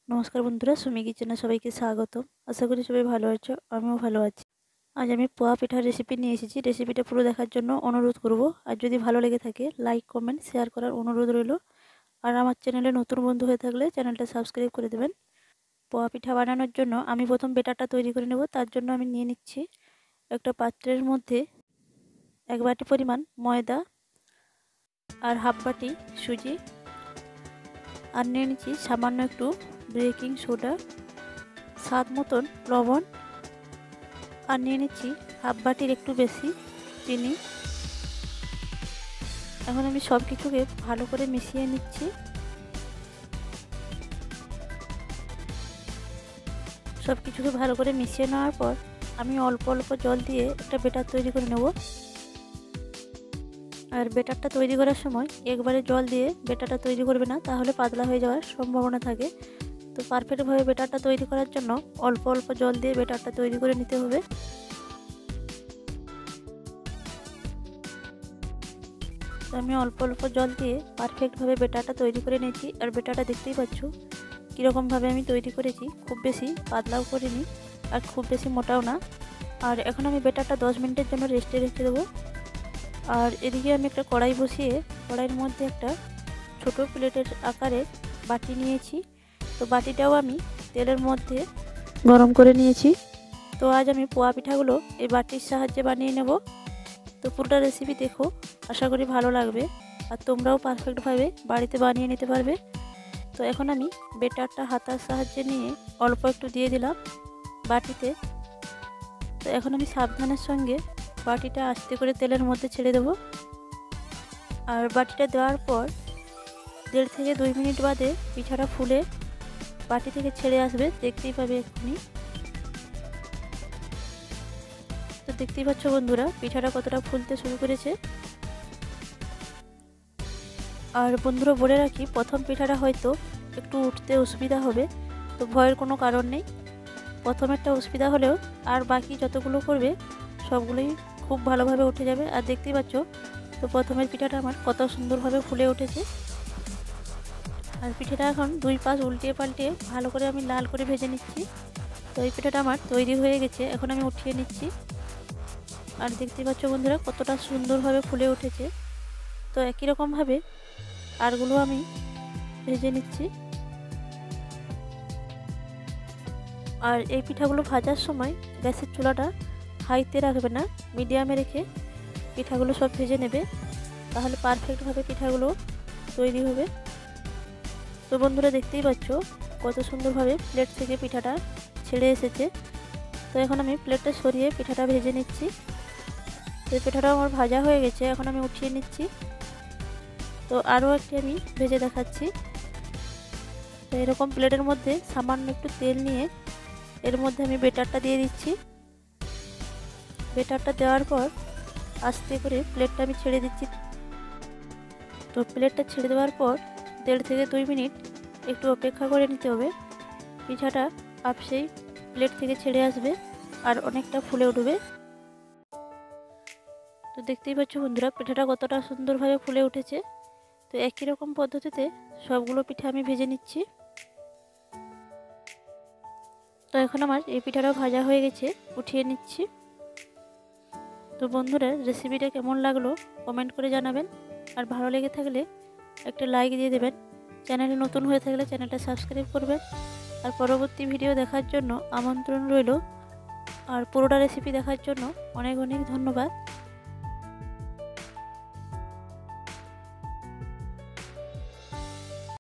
নমস্কার বন্ধুরা, সুমি কিচেনে সবাইকে স্বাগত। আশা করি সবাই ভালো আছো, আমিও ভালো আছি। আজ আমি পোয়া পিঠার রেসিপি নিয়ে এসেছি। রেসিপিটা পুরো দেখার জন্য অনুরোধ করব। আর যদি ভালো লেগে থাকে লাইক কমেন্ট শেয়ার করার অনুরোধ রইল। আর আমার চ্যানেলে নতুন বন্ধু হয়ে থাকলে চ্যানেলটা সাবস্ক্রাইব করে দেবেন। পোয়া পিঠা বানানোর জন্য আমি প্রথম বেটারটা তৈরি করে নেব। তার জন্য আমি নিয়ে নিচ্ছি একটা পাত্রের মধ্যে 1 বাটি পরিমাণ ময়দা আর হাফ বাটি সুজি, আর নিয়ে নিচ্ছি সামান্য একটু বেকিং সোডা, স্বাদ মতন লবণ, আর নিয়ে নিচ্ছি হাফ বাটির একটু বেশি চিনি। এখন আমি সব কিছুকে ভালো করে মিশিয়ে নিচ্ছি। সব কিছুকে ভালো করে মিশিয়ে নেওয়ার পর আমি অল্প অল্প জল দিয়ে একটা বেটার তৈরি করে নেব। আর বেটারটা তৈরি করার সময় একবারে জল দিয়ে বেটারটা তৈরি করবে না, তাহলে পাতলা হয়ে যাওয়ার সম্ভাবনা থাকে। তো পারফেক্টভাবে বেটারটা তৈরি করার জন্য অল্প অল্প জল দিয়ে বেটারটা তৈরি করে নিতে হবে। তো আমি অল্প অল্প জল দিয়ে পারফেক্টভাবে বেটারটা তৈরি করে নিয়েছি। আর বেটারটা দেখতেই পাচ্ছ কীরকমভাবে আমি তৈরি করেছি। খুব বেশি পাতলাও করিনি আর খুব বেশি মোটাও না। আর এখন আমি বেটারটা 10 মিনিটের জন্য রেস্টে রেখে দেবো। আর এদিকে আমি একটা কড়াই বসিয়ে কড়াইয়ের মধ্যে একটা ছোট প্লেটের আকারে বাটি নিয়েছি। তো বাটিটাও আমি তেলের মধ্যে গরম করে নিয়েছি। তো আজ আমি পোয়া পিঠাগুলো এই বাটির সাহায্যে বানিয়ে নেব। তো পুরোটা রেসিপি দেখো, আশা করি ভালো লাগবে আর তোমরাও পারফেক্টভাবে বাড়িতে বানিয়ে নিতে পারবে। তো এখন আমি বেটারটা হাতার সাহায্যে নিয়ে অল্প একটু দিয়ে দিলাম বাটিতে। তো এখন আমি সাবধানের সঙ্গে বাটিটা আস্তে করে তেলের মধ্যে ছেড়ে দেব। আর বাটিটা দেওয়ার পর 1.5 থেকে 2 মিনিট বাদে পিঠাটা ফুলে বাটি থেকে ছেড়ে আসবে, দেখতেই পাবে এক্ষুনি। তো দেখতেই পাচ্ছ বন্ধুরা পিঠাটা কতটা ফুলতে শুরু করেছে। আর বন্ধুরা বলে রাখি, প্রথম পিঠাটা হয়তো একটু উঠতে অসুবিধা হবে, তো ভয়ের কোনো কারণ নেই। প্রথম একটা অসুবিধা হলেও আর বাকি যতগুলো করবে সবগুলোই খুব ভালোভাবে উঠে যাবে। আর দেখতেই পাচ্ছ তো প্রথমের পিঠাটা আমার কত সুন্দরভাবে ফুলে উঠেছে। আর পিঠাটা এখন 2 পাশ উল্টিয়ে পাল্টিয়ে ভালো করে আমি লাল করে ভেজে নিচ্ছি। তো এই পিঠাটা আমার তৈরি হয়ে গেছে, এখন আমি উঠিয়ে নিচ্ছি। আর দেখতেই পাচ্ছ বন্ধুরা কতটা সুন্দরভাবে ফুলে উঠেছে। তো একই রকমভাবে আরগুলো আমি ভেজে নিচ্ছি। আর এই পিঠাগুলো ভাজার সময় গ্যাসের চুলাটা হাইতে রাখবে না, মিডিয়ামে রেখে পিঠাগুলো সব ভেজে নেবে, তাহলে পারফেক্টভাবে পিঠাগুলো তৈরি হবে। তো বন্ধুরা দেখতেই পাচ্ছ কত সুন্দরভাবে প্লেট থেকে পিঠাটা ছেড়ে এসেছে। তো এখন আমি প্লেটটা সরিয়ে পিঠাটা ভেজে নিচ্ছি। তো পিঠাটা আমার ভাজা হয়ে গেছে, এখন আমি উঠিয়ে নিচ্ছি। তো আরও একটি আমি ভেজে দেখাচ্ছি। তো এরকম প্লেটের মধ্যে সামান্য একটু তেল নিয়ে এর মধ্যে আমি বেটারটা দিয়ে দিচ্ছি। বেটারটা দেওয়ার পর আস্তে করে প্লেটটা আমি ছেড়ে দিচ্ছি। তো প্লেটটা ছেড়ে দেওয়ার পর 1.5 থেকে 2 মিনিট একটু অপেক্ষা করে নিতে হবে। পিঠাটা আপসেই প্লেট থেকে ছেড়ে আসবে আর অনেকটা ফুলে উঠবে। তো দেখতেই পাচ্ছ বন্ধুরা পিঠাটা কতটা সুন্দরভাবে ফুলে উঠেছে। তো একই রকম পদ্ধতিতে সবগুলো পিঠা আমি ভেজে নিচ্ছি। তো এখন আমার এই পিঠাটাও ভাজা হয়ে গেছে, উঠিয়ে নিচ্ছি। তো বন্ধুরা রেসিপিটা কেমন লাগলো কমেন্ট করে জানাবেন। আর ভালো লেগে থাকলে একটা লাইক দিয়ে দেবেন। চ্যানেলে নতুন হয়ে থাকলে চ্যানেলটা সাবস্ক্রাইব করবেন। আর পরবর্তী ভিডিও দেখার জন্য আমন্ত্রণ রইল। আর পুরোটা রেসিপি দেখার জন্য অনেক অনেক ধন্যবাদ।